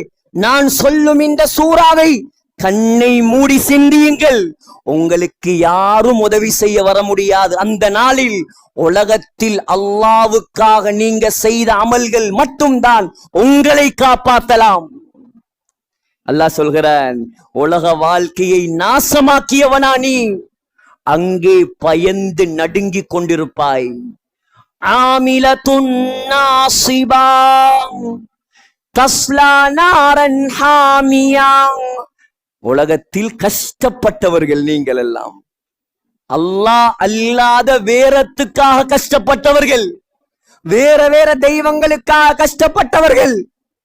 Speaker 1: நான் சொல்லும் இந்த சூறாவை கண்ணை மூடி சிந்தியுங்கள். உங்களுக்கு யாரும் உதவி செய்ய வர முடியாது. அந்த நாளில் உலகத்தில் அல்லாவுக்காக நீங்க செய்த அமல்கள் மட்டும்தான் உங்களை காப்பாற்றலாம். அல்லாஹ் சொல்கிறான், உலக வாழ்க்கையை நாசமாக்கியவனா நீ, அங்கே பயந்து நடுங்கிக் கொண்டிருப்பாய். ஆமிலத்துன் நாசிபா தஸ்லா நாரன் ஹாமியா. உலகத்தில் கஷ்டப்பட்டவர்கள் நீங்கள் எல்லாம், அல்லாஹ் அல்லாத வேறத்துக்காக கஷ்டப்பட்டவர்கள், வேற தெய்வங்களுக்காக கஷ்டப்பட்டவர்கள்,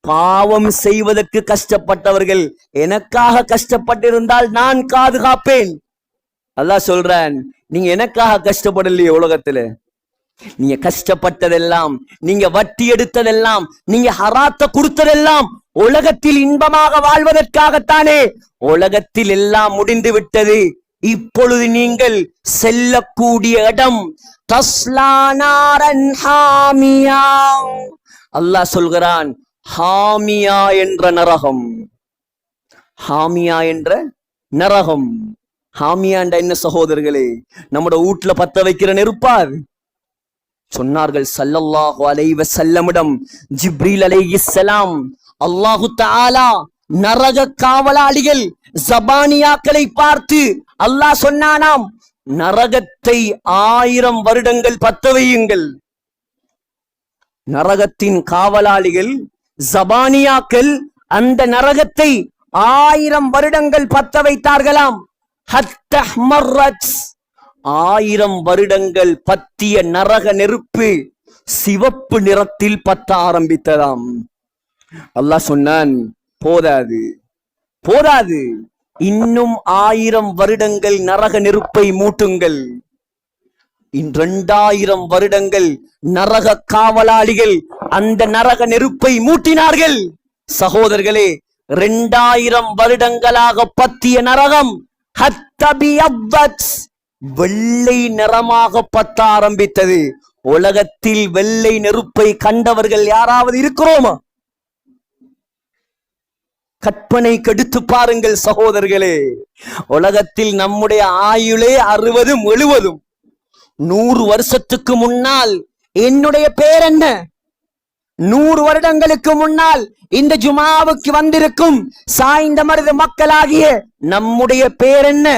Speaker 1: பாவம் செய்வதற்கு கஷ்டப்பட்டவர்கள். எனக்காக கஷ்டப்பட்டிருந்தால் நான் பாதுகாப்பேன். அல்லாஹ் சொல்றான், நீங்க எனக்காக கஷ்டப்படலையே உலகத்துல, நீங்க கஷ்டப்பட்டதெல்லாம், நீங்க வட்டி எடுத்ததெல்லாம், நீங்க ஹராத்த கொடுத்ததெல்லாம் உலகத்தில் இன்பமாக வாழ்வதற்காகத்தானே. உலகத்தில் எல்லாம் முடிந்து விட்டது. இப்பொழுது நீங்கள் செல்லக்கூடிய இடம் தஸ்லா நாரன் ஹாமியா. அல்லாஹ் சொல்கிறான், ஹாமியா என்ற நரகம். ஹாமியா என்ற நரகம். ஹாமியாண்ட என்ன சகோதரர்களே? நம்முடைய வீட்டுல பத்த வைக்கிற நெருப்பார். சொன்னார்கள் ஸல்லல்லாஹு அலைஹி வஸல்லமிடம் ஜிப்ரீல் அலைஹிஸ்ஸலாம், அல்லாஹு தஆலா நரக காவலாளிகள் ஜபானியாக்களை பார்த்து அல்லாஹ் சொன்னானாம், நரகத்தை 1000 வருடங்கள் பத்த வையுங்கள். நரகத்தின் காவலாளிகள் ஜபானியாக்கள் அந்த நரகத்தை 1000 வருடங்கள் பத்த வைத்தார்களாம். 1000 வருடங்கள் பத்திய நரக நெருப்பு சிவப்பு நிறத்தில் பத்த ஆரம்பித்ததாம். அல்லாஹ் சொன்னான், போதாது, இன்னும் 1000 வருடங்கள் நரக நெருப்பை மூட்டுங்கள். 2000 வருடங்கள் நரக காவலாளிகள் அந்த நரக நெருப்பை மூட்டினார்கள். சகோதரர்களே, 2000 வருடங்களாக பத்திய நரகம் வெள்ளை நிறமாக பத்த ஆரம்பித்தது. உலகத்தில் வெள்ளை நெருப்பை கண்டவர்கள் யாராவது இருக்கிறோமா? கற்பனை கெடுத்து பாருங்கள் சகோதரர்களே. உலகத்தில் நம்முடைய ஆயுளே 60 70. 100 வருஷத்துக்கு முன்னால் என்னுடைய பேர் என்ன? 100 வருடங்களுக்கு முன்னால் இந்த ஜுமாவுக்கு வந்திருக்கும் சாய்ந்த மருது மக்களாகிய நம்முடைய பேர் என்ன?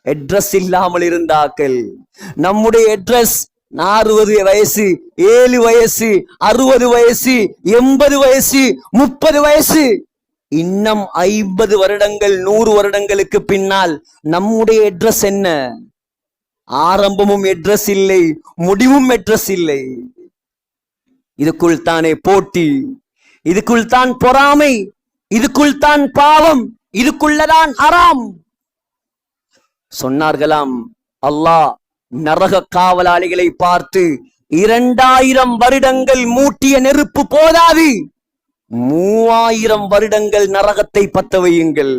Speaker 1: அட்ரஸ் இல்லாமல் இருந்தார்கள். நம்முடைய அட்ரஸ் 60 வயசு, 7 வயசு, 60 வயசு, 80 வயசு, 30 வயசு. இன்னும் 50 வருடங்கள் 100 வருடங்களுக்கு பின்னால் நம்முடைய அட்ரஸ் என்ன? ஆரம்பமும் அட்ரஸ் இல்லை, முடிவும் அட்ரஸ் இல்லை. இதுக்குள் தானே போட்டி, இதுக்குள் தான் பொறாமை, இதுக்குள் தான் பாவம், இதுக்குள்ளதான் ஹராம். சொன்னார்களாம், அல்லாஹ் நரக காவலாளிகளை பார்த்து 2000 வருடங்கள் மூட்டிய நெருப்பு போதாது, 3000 வருடங்கள் நரகத்தை பத்த வையுங்கள்.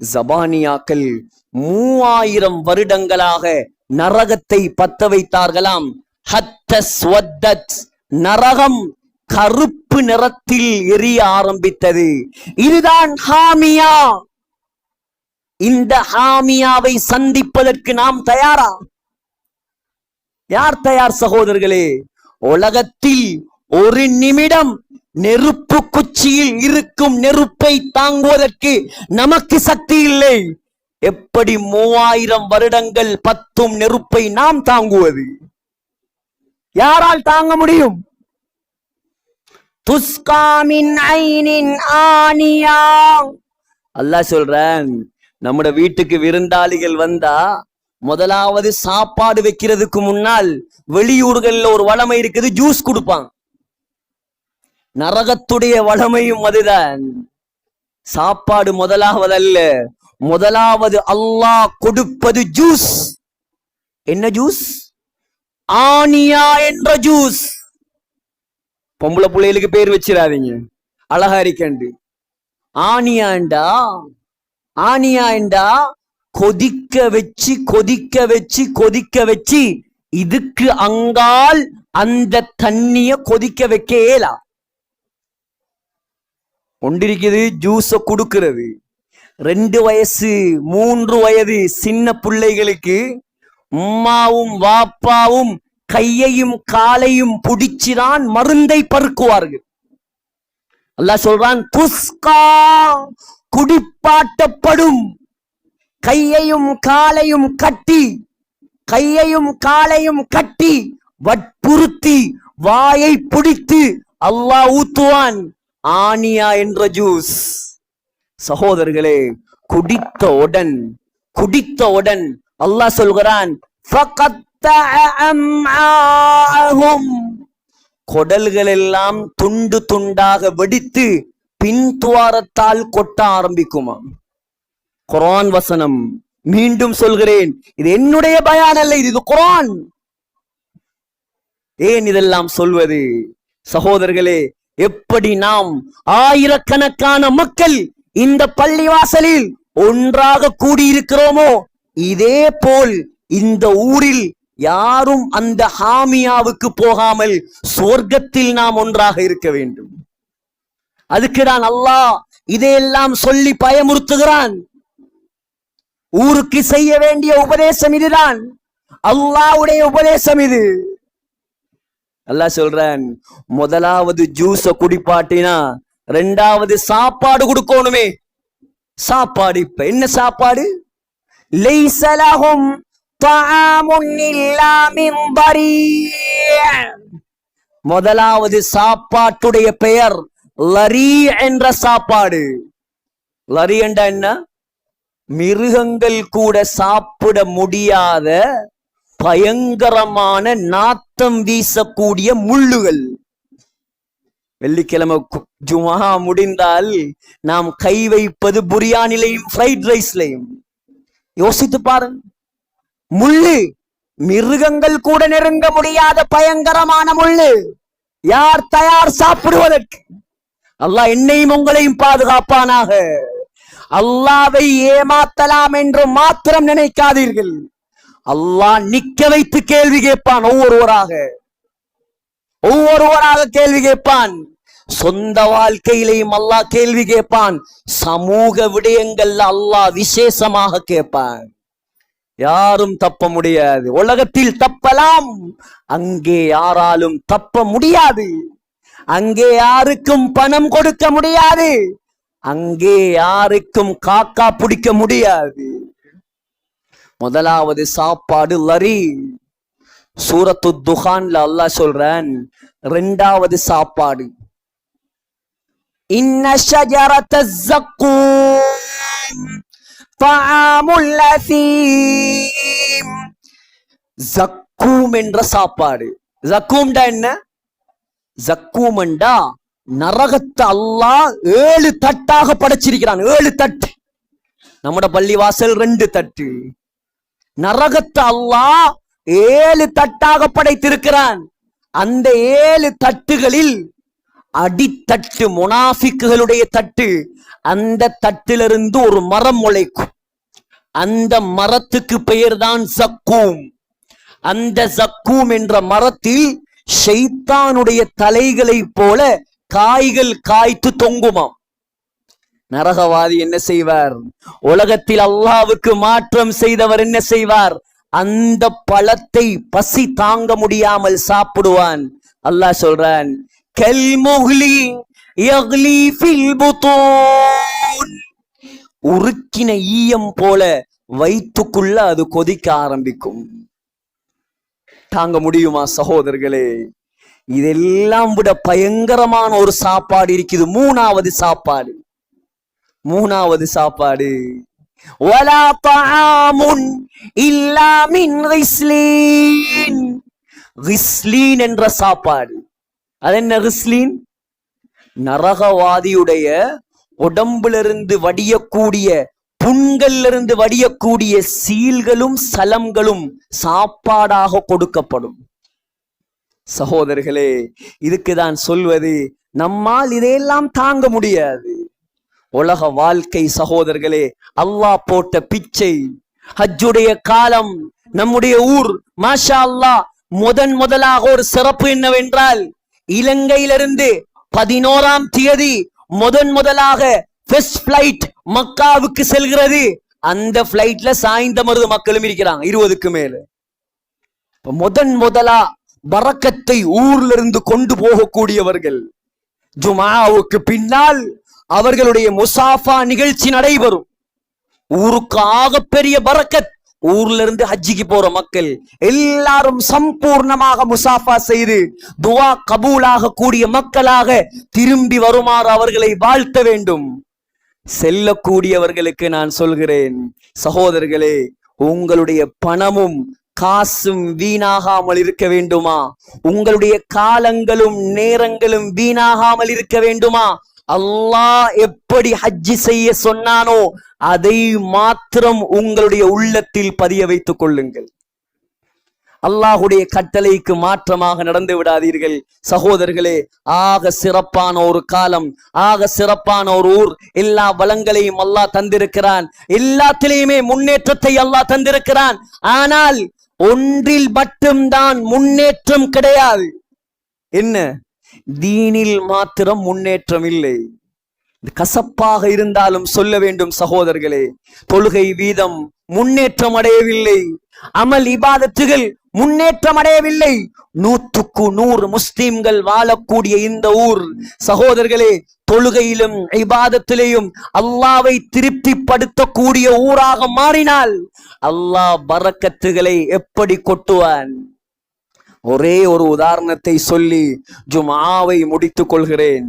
Speaker 1: ஜபானியாக்கள் 3000 வருடங்களாக நரகத்தை பத்த வைத்தார்களாம். நரகம் கருப்பு நிறத்தில் எரிய ஆரம்பித்தது. இதுதான் ஹாமியா. இந்த ஹாமியாவை சந்திப்பதற்கு நாம் தயாரா? யார் தயார் சகோதரர்களே? உலகத்தில் ஒரு நிமிடம் நெருப்பு குச்சியில் இருக்கும் நெருப்பை தாங்குவதற்கு நமக்கு சக்தி இல்லை. எப்படி 3000 வருடங்கள் பத்தும் நெருப்பை நாம் தாங்குவது? யாரால் தாங்க முடியும்? துஸ்காமின் ஐனின் ஆனியா. அல்லாஹ் சொல்றான், நம்முடைய வீட்டுக்கு விருந்தாளிகள் வந்தா முதலாவது சாப்பாடு வைக்கிறதுக்கு முன்னால் வெளியூர்கள்ல ஒரு வளமை இருக்குது, ஜூஸ் கொடுப்பான். நரகத்துடைய வளமையும் அதுதான். சாப்பாடு முதலாவதல்ல, முதலாவது அல்லாஹ் கொடுப்பது ஜூஸ். என்ன ஜூஸ்? ஆனியா என்ற ஜூஸ். பொம்பளை பிள்ளைகளுக்கு பேர் வச்சிடாதீங்க, அழகா இருக்கண்டு. ஆனியாண்டா, ஆனியாண்டா கொதிக்க வச்சு கொதிக்க வச்சு கொதிக்க வச்சு இதுக்கு அங்கால் அந்த தண்ணிய கொதிக்க வைக்க இயலா. ஒன்றிருக்குது ஜூஸ கொடுக்கிறது. 2 வயசு 3 வயது சின்ன பிள்ளைகளுக்கு உம்மாவும் வாப்பாவும் கையையும் காலையும் பிடிச்சுதான் மருந்தை பருக்குவார்கள். அல்லாஹ் சொல்றான், துஸ்கா குடிப்பாட்டப்படும். கையையும் காலையும் கட்டி, கையையும் காலையும் கட்டி வற்புறுத்தி வாயை பிடித்து அல்லாஹ் ஊத்துவான் ஆனியா என்ற ஜூஸ். சகோதரர்களே, குடித்தவுடன் அல்லாஹ் சொல்கிறான், கொடல்கள் எல்லாம் துண்டு துண்டாக வெடித்து பின்துவாரத்தால் கொட்ட ஆரம்பிக்குமா. குர்ஆன் வசனம். மீண்டும் சொல்கிறேன், இது என்னுடைய பயான் அல்ல, இது குர்ஆன். ஏன் இதெல்லாம் சொல்வது? சகோதரர்களே, எப்படி நாம் ஆயிரக்கணக்கான மக்கள் இந்த பள்ளிவாசலில் ஒன்றாக கூடியிருக்கிறோமோ, இதே போல் இந்த ஊரில் யாரும் அந்த ஹாமியாவுக்கு போகாமல் சொர்க்கத்தில் நாம் ஒன்றாக இருக்க வேண்டும். அதுக்குதான் அல்லாஹ் இதையெல்லாம் சொல்லி பயமுறுத்துகிறான். ஊருக்கு செய்ய வேண்டிய உபதேசம் இதுதான், அல்லாஹ்வுடைய உபதேசம் இது. அல்லாஹ் சொல்றான், முதலாவது ஜூஸ குடிப்பாட்டினா 2வது சாப்பாடு கொடுக்கணுமே. சாப்பாடு இப்ப என்ன சாப்பாடு? லைஸ லஹும் தஆமுன் இல்லா மின் தரீ'. முதலாவது சாப்பாட்டுடைய பெயர் லரி என்ற சாப்பாடு. லரி என்றா என்ன? மிருகங்கள் கூட சாப்பிட முடியாத பயங்கரமான நாத்தம் வீசக்கூடிய முள்ளுகள். வெள்ளிக்கிழமை ஜுமா முடிந்தால் நாம் கை வைப்பது புரியானிலையும் ஃப்ரைட் ரைஸ்லையும். யோசித்து பாருங்க, முள்ளு, மிருகங்கள் கூட நெருங்க முடியாத பயங்கரமான முள்ளு. யார் தயார் சாப்பிடுவதற்கு? அல்லாஹ் என்னையும் உங்களையும் பாதுகாப்பானாக. அல்லாஹ்வை ஏமாத்தலாம் என்று மாத்திரம் நினைக்காதீர்கள். அல்லாஹ் நிக்க வைத்து கேள்வி கேட்பான். ஒவ்வொருவராக கேள்வி கேட்பான். சொந்த வாழ்க்கையிலையும் அல்லாஹ் கேள்வி கேட்பான். சமூக விடயங்கள்ல அல்லாஹ் விசேஷமாக கேட்பான். யாரும் தப்ப முடியாது. உலகத்தில் தப்பலாம், அங்கே யாராலும் தப்ப முடியாது. அங்கே யாருக்கும் பணம் கொடுக்க முடியாது. அங்கே யாருக்கும் காக்கா பிடிக்க முடியாது. முதலாவது சாப்பாடு லரி. சூரத்து துஹான்ல அல்லாஹ் சொல்றான், 2வது சாப்பாடு இன்ன ஷஜரத்தஸ் ஸக்கூம் தஆமுல் லஸீம். ஸக்கூம் என்ற சாப்பாடு. ஸக்கூம்டா என்ன? ஸக்கூம்டா நரகத்தை அல்லாஹ் 7 தட்டாக படைச்சிருக்கிறான். 7 தட்டு. நம்முடைய பள்ளிவாசல் 2 தட்டு. நரகத்தை அல்லாஹ் 7 தட்டாக படைத்திருக்கிறான். அந்த 7 தட்டுகளில் அடித்தட்டு முனாஃபிக்குகளுடைய தட்டு. அந்த தட்டிலிருந்து ஒரு மரம் முளைக்கும். அந்த மரத்துக்கு பெயர் தான் ஸக்கூம். அந்த ஸக்கூம் என்ற மரத்தில் ஷைத்தானுடைய தலைகளை போல காய்கள் காய்த்து தொங்குமாம். நரகவாதி என்ன செய்வார்? உலகத்தில் அல்லாஹ்வுக்கு மாற்றம் செய்தவர் என்ன செய்வார்? அந்த பழத்தை பசி தாங்க முடியாமல் சாப்பிடுவான். அல்லாஹ் சொல்றான், கல்முஹ்லி யக்லி ஃபில் புத்தூன். உருக்கின ஈயம் போல வயிற்றுக்குள்ள அது கொதிக்க ஆரம்பிக்கும். தாங்க முடியுமா சகோதரர்களே? இதெல்லாம் விட பயங்கரமான ஒரு சாப்பாடு இருக்குது. மூணாவது சாப்பாடு வலா தஆமுன் இல்லா மின் கிஸ்லீன். கிஸ்லீன் என்ற சாப்பாடு. அது என்ன கிஸ்லீன்? நரகவாதியுடைய உடம்பிலிருந்து வடியக்கூடிய, புண்களிலிருந்து வடியக்கூடிய சீல்களும் சலம்களும் சாப்பாடாக கொடுக்கப்படும். சகோதரர்களே, இதுக்குதான் சொல்வது, நம்மால் இதையெல்லாம் தாங்க முடியாது. உலக வாழ்க்கை சகோதரர்களே அல்லாஹ் போட்ட பிச்சை. ஹஜ்ஜுடைய காலம், நம்முடைய ஊர் மாஷா அல்லாஹ் முதலாக ஒரு சிறப்பு என்னவென்றால், இலங்கையிலிருந்து 11ஆம் தேதி முதலாக ஃபர்ஸ்ட் ஃபிளைட் மக்காவுக்கு செல்கிறது. அந்த ஃபிளைட்ல சாய்ந்தமருது மக்களும் இருக்கிறாங்க, 20க்கு மேல. முதலா பரக்கத்தை ஊர்ல இருந்து கொண்டு போகக்கூடியவர்கள். ஜுமாவுக்கு பின்னால் அவர்களுடைய முசாஃபா நிகழ்ச்சி நடைபெறும். ஊருக்கு ஆக பெரிய பரக்கத். ஊர்ல இருந்து ஹஜ்ஜிக்கு போற மக்கள் எல்லாரும் சம்பூர்ணமாக முசாஃபா செய்து துவா கபூலாக கூடிய மக்களாக திரும்பி வருமாறு அவர்களை வாழ்த்த வேண்டும். செல்லக்கூடியவர்களுக்கு நான் சொல்கிறேன், சகோதரர்களே, உங்களுடைய பணமும் காசும் வீணாகாமல் இருக்க வேண்டுமா? உங்களுடைய காலங்களும் நேரங்களும் வீணாகாமல் இருக்க வேண்டுமா? அல்லாஹ் எப்படி ஹஜ்ஜி செய்ய சொன்னானோ அதை மாத்திரம் உங்களுடைய உள்ளத்தில் பதிய வைத்துக் கொள்ளுங்கள். அல்லாஹுடைய கட்டளைக்கு மாற்றமாக நடந்து விடாதீர்கள். சகோதரர்களே, ஆக சிறப்பான ஒரு காலம், ஆக சிறப்பான ஒரு ஊர். எல்லா வளங்களையும் அல்லாஹ் தந்திருக்கிறான், எல்லாத்திலேயுமே முன்னேற்றத்தை அல்லாஹ் தந்திருக்கிறான். ஆனால் ஒன்றில் மட்டும்தான் முன்னேற்றம் கிடையாது. என்ன? தீனில் மாத்திரம் முன்னேற்றம் இல்லை. கசப்பாக இருந்தாலும் சொல்ல வேண்டும் சகோதரர்களே, தொழுகை வீதம் முன்னேற்றம் அடையவில்லை, அமல் இபாதத்துகள் முன்னேற்றம் அடையவில்லை. 100க்கு 100 முஸ்லிம்கள் வாழக்கூடிய இந்த ஊர் சகோதரர்களே, தொழுகையிலும் இபாதத்திலேயும் அல்லாவை திருப்திப்படுத்தக்கூடிய ஊராக மாறினால் அல்லாஹ் பரக்கத்துகளை எப்படி கொட்டுவான்? ஒரே ஒரு உதாரணத்தை சொல்லி ஜுமாவை முடித்துக் கொள்கிறேன்.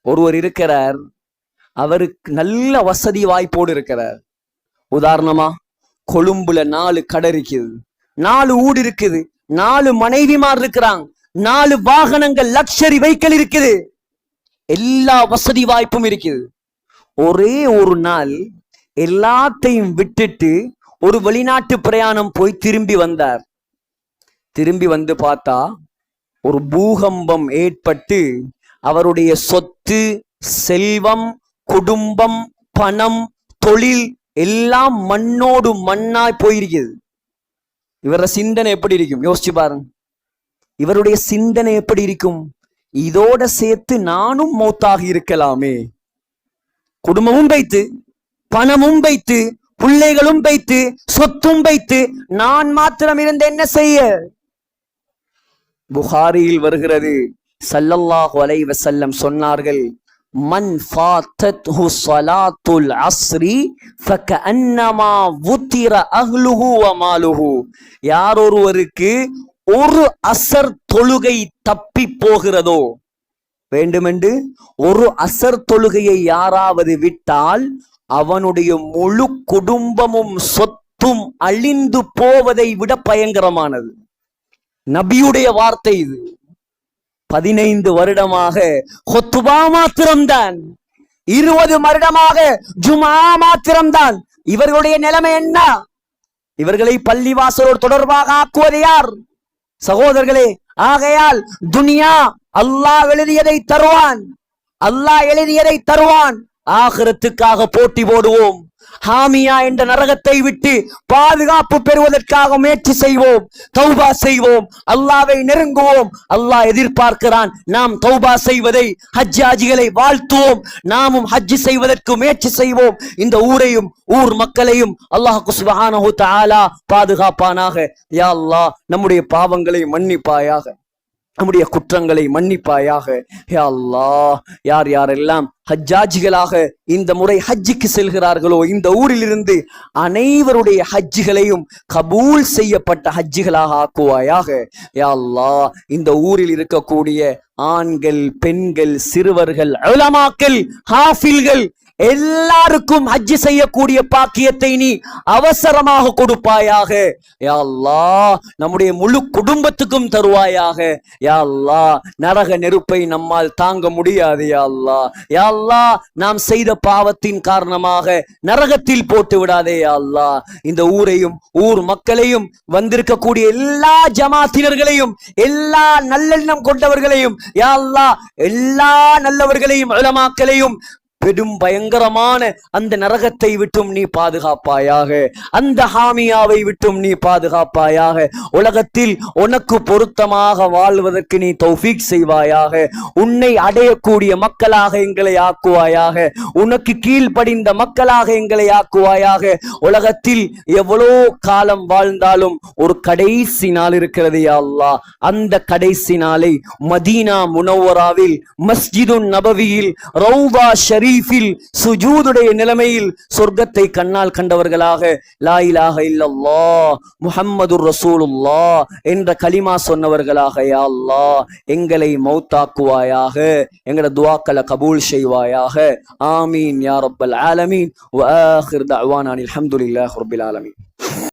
Speaker 1: ஒருவர் இருக்கிறார், அவருக்கு நல்ல வசதி வாய்ப்போடு இருக்கிறார். உதாரணமா, கொழும்புல 4 கடை இருக்குது, 4 ஊடு இருக்குது, 4 மனைவிமார் இருக்கிறாங்க, 4 வாகனங்கள், லக்ஸரி வெஹிக்கிள் இருக்குது, எல்லா வசதி வாய்ப்பும் இருக்குது. ஒரே ஒரு நாள் எல்லாத்தையும் விட்டுட்டு ஒரு வெளிநாட்டு பிரயாணம் போய் திரும்பி வந்தார். திரும்பி வந்து பார்த்தா ஒரு பூகம்பம் ஏற்பட்டு அவருடைய சொத்து, செல்வம், குடும்பம், பணம், தொழில் எல்லாம் மண்ணோடு மண்ணாய் போயிருக்கிறது. இவர சிந்தனை எப்படி இருக்கும் யோசிச்சு பாருங்க. இவருடைய சிந்தனை எப்படி இருக்கும்? இதோட சேர்த்து நானும் மௌத்தாகி இருக்கலாமே. குடும்பமும் வைத்து, பணமும் வைத்து, பிள்ளைகளும் வைத்து, சொத்தும் வைத்து, நான் மாத்திரம் இருந்த என்ன செய்ய? புகாரியில் வருகிறது, ஸல்லல்லாஹு அலைஹி வஸல்லம் சொன்னார்கள், மன் ஃபாத்தத்ஹு ஸலாத்துல் அஸ்ரி ஃபகஅன்னமா வுத்திர அஹ்லுஹு வ மாலுஹு. யார் ஒருவருக்கு ஒரு அசர் தொழுகை தப்பி போகிறதோ, வேண்டுமென்று ஒரு அசர் தொழுகையை யாராவது விட்டால் அவனுடைய முழு குடும்பமும் சொத்தும் அழிந்து போவதை விட பயங்கரமானது. நபியுடைய வார்த்தை இது. 15 வருடமாக ஹுத்பா மாத்திரம்தான், 20 வருடமாக ஜுமா மாத்திரம்தான். இவர்களுடைய நிலைமை என்ன? இவர்களை பள்ளிவாசலோடு தொடர்பாக ஆக்குவது யார்? சகோதரர்களே, ஆகையால் துனியா அல்லாஹ் எழுதியதை தருவான், அல்லாஹ் எழுதியதை தருவான். ஆகிரத்துக்காக போட்டி போடுவோம், ஹாமியா என்ற நரகத்தை விட்டு பாதுகாப்பு பெறுவதற்காக முயற்சி செய்வோம், தௌபா செய்வோம், அல்லாஹ்வை நெருங்குவோம். அல்லாஹ் எதிர்பார்க்கிறான் நாம் தௌபா செய்வதை. ஹஜ்ஜாஜிகளை வாழ்த்துவோம், நாமும் ஹஜ் செய்வதற்கு முயற்சி செய்வோம். இந்த ஊரையும் ஊர் மக்களையும் அல்லாஹ் சுப்ஹானஹு தஆலா பாதுகாப்பானாக. யா அல்லாஹ் நம்முடைய பாவங்களை மன்னிப்பாயாக, நம்முடைய குற்றங்களை மன்னிப்பாயாக. யா அல்லாஹ் யார் யாரெல்லாம் ஹஜ்ஜாஜிகளாக இந்த முறை ஹஜ்ஜுக்கு செல்கிறார்களோ இந்த ஊரிலிருந்து அனைவருடைய ஹஜ்ஜுகளையும் கபூல் செய்யப்பட்ட ஹஜ்ஜுகளாக ஆக்குவாயாக. யா அல்லாஹ் இந்த ஊரில் இருக்கக்கூடிய ஆண்கள், பெண்கள், சிறுவர்கள், உலமாக்கள், ஹாஃபில்கள் எல்லாருக்கும் ஹஜ் செய்யக்கூடிய பாக்கியத்தை நீ அவசரமாக கொடுப்பாயாக. யா அல்லாஹ் நம்முடைய முழு குடும்பத்துக்கும் தருவாயாக. யா அல்லாஹ் நரக நெருப்பை நம்மால் தாங்க முடியாது. யா அல்லாஹ், யா அல்லாஹ் நாம் செய்த பாவத்தின் காரணமாக நரகத்தில் போட்டு விடாதே. யா அல்லாஹ் இந்த ஊரையும் ஊர் மக்களையும் வந்திருக்கக்கூடிய எல்லா ஜமாத்தினர்களையும் எல்லா நல்லெண்ணம் கொண்டவர்களையும் யா அல்லாஹ் எல்லா நல்லவர்களையும் உலமாக்களையும் பெரும் பயங்கரமான அந்த நரகத்தை விட்டும் நீ பாதுகாப்பாயாக, அந்த ஹாமியாவை விட்டும் நீ பாதுகாப்பாயாக. உலகத்தில் உனக்கு பொருத்தமாக வாழ்வதற்கு நீ தௌஃபீக் செய்வாயாக. உன்னை அடையக்கூடிய மக்களாக எங்களை ஆக்குவாயாக, உனக்கு கீழ்ப்படிந்த மக்களாக எங்களை ஆக்குவாயாக. உலகத்தில் எவ்வளோ காலம் வாழ்ந்தாலும் ஒரு கடைசி நாள் இருக்கிறது யா அல்லாஹ். அந்த கடைசி நாளை மதீனா முனவ்வராவில் மஸ்ஜிதுன் நபவியில் ரௌதா ஷரீஃபில் சுஜூதுடைய நிலைமையில் சொர்க்கத்தை கண்ணால் கண்டவர்களாக லா இலாஹ இல்லல்லாஹ் முஹம்மதுர் ரசூலுல்லாஹ் என்ற கலிமா சொன்னவர்களாக யா அல்லாஹ் எங்களை மௌத்தாக்குவாயாக. எங்கட துஆக்களை கபூல் செய்வாயாக. ஆமீன் யா ரப்பல் ஆலமீன். வ ஆகிர் தஅவானா அல்ஹம்துலில்லாஹி ரப்பில் ஆலமீன்.